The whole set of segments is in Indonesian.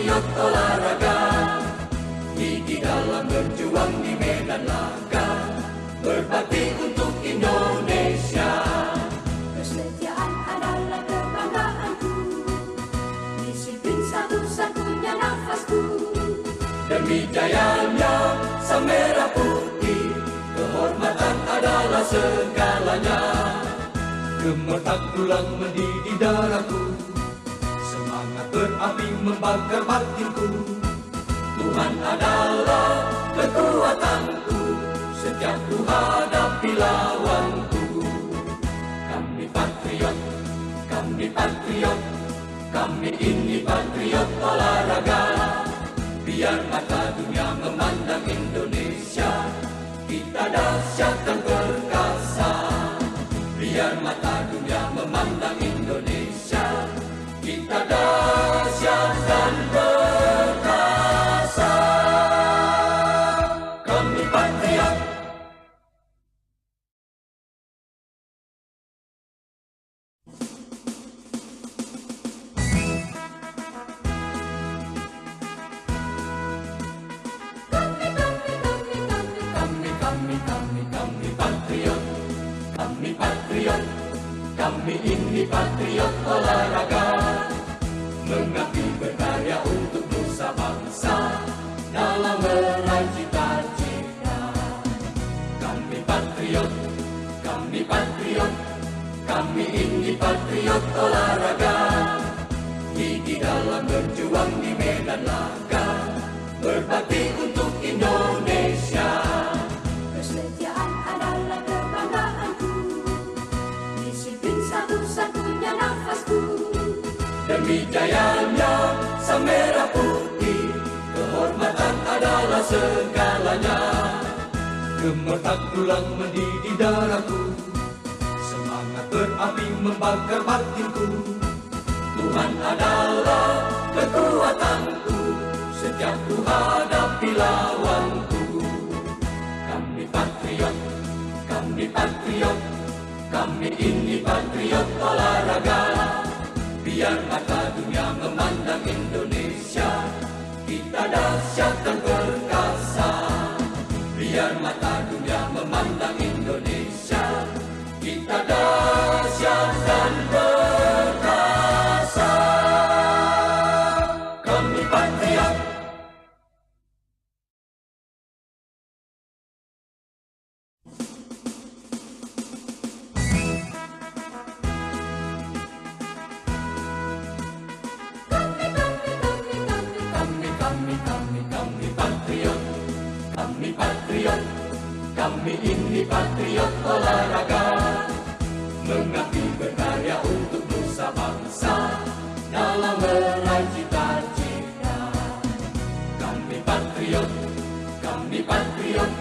patriot olahraga, gigi dalam berjuang di medan laga, berbakti untuk Indonesia. Kesetiaan adalah kebanggaanku, disiplin satu-satunya nafasku. Demi jayanya sang merah putih, kehormatan adalah segalanya. Gemetar tulang mendidih darahku, semangat berapi membakar batinku. Tuhan adalah kekuatanku, setiap ku hadapi lawanku. Kami patriot, kami patriot, kami ini patriot olahraga. Biar mata dunia memandang Indonesia, kita dahsyat dan perkasa. Biar mata dunia memandang Indonesia, kita dahsyat dan perkasa. Kami patriot. Kami patriot. Kami patriot, kami ini patriot olahraga, mengabdi berkarya untuk nusa bangsa dalam meraih cita-cita. Kami patriot, kami patriot, kami ini patriot olahraga, gigi dalam berjuang di medan laga, berbakti untuk Indonesia. Kesetiaan adalah kebanggaanku, disiplin satu-satunya nafasku. Demi jayanya sang merah putih, kehormatan adalah segalanya. Gemetar tulang mendidih darahku, semangat berapi membakar batinku. Tuhan adalah kekuatanku, setiap ku hadapi lawanku. Kami patriot, kami patriot, kami ini patriot olahraga. Biar mata dunia memandang Indonesia, kita dahsyat dan perkasa. Biar mata dunia memandang Indonesia, kita dahsyat dan perkasa. Kami patriot. Kami patriot, kami patriot, kami ini patriot olahraga, mengabdi berkarya untuk nusa bangsa dalam meraih cita-cita. Kami patriot, kami patriot,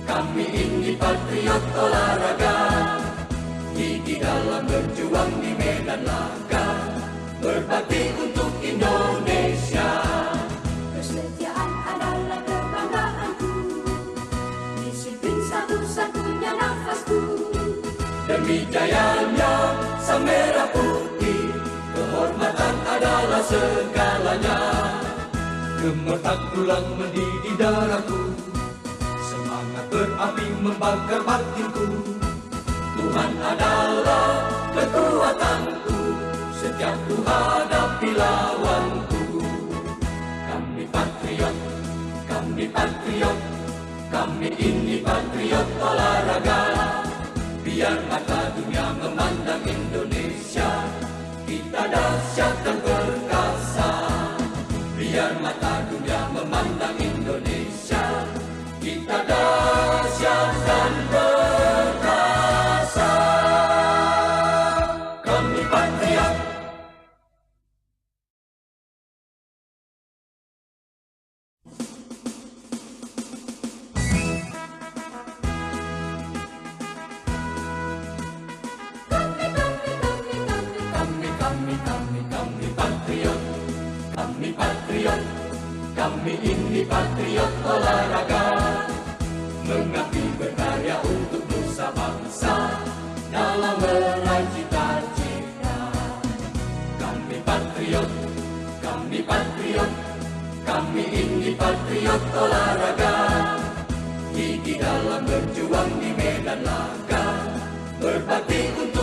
kami ini patriot olahraga, gigi dalam berjuang di medan laga, berbakti untuk Indonesia. Kesetiaan adalah kebanggaanku, disiplin satu-satunya nafasku. Demi jayanya sang merah putih, kehormatan adalah segalanya. Gemetar tulang mendidih darahku, semangat berapi membakar batinku. Tuhan adalah kekuatanku, setiap ku hadapi lawanku. Kami patriot, kami patriot, kami ini patriot olahraga. Biar mata dunia memandang Indonesia, kita dahsyat dan perkasa. Biar mata dunia memandang Indonesia, kita dahsyat dan perkasa. Kami patriot. Kami patriot, kami patriot, kami ini patriot olahraga, mengabdi berkarya untuk nusa bangsa dalam meraih cita-cita. Kami patriot, kami patriot, olahraga, gigi dalam berjuang di medan laga, berbakti untuk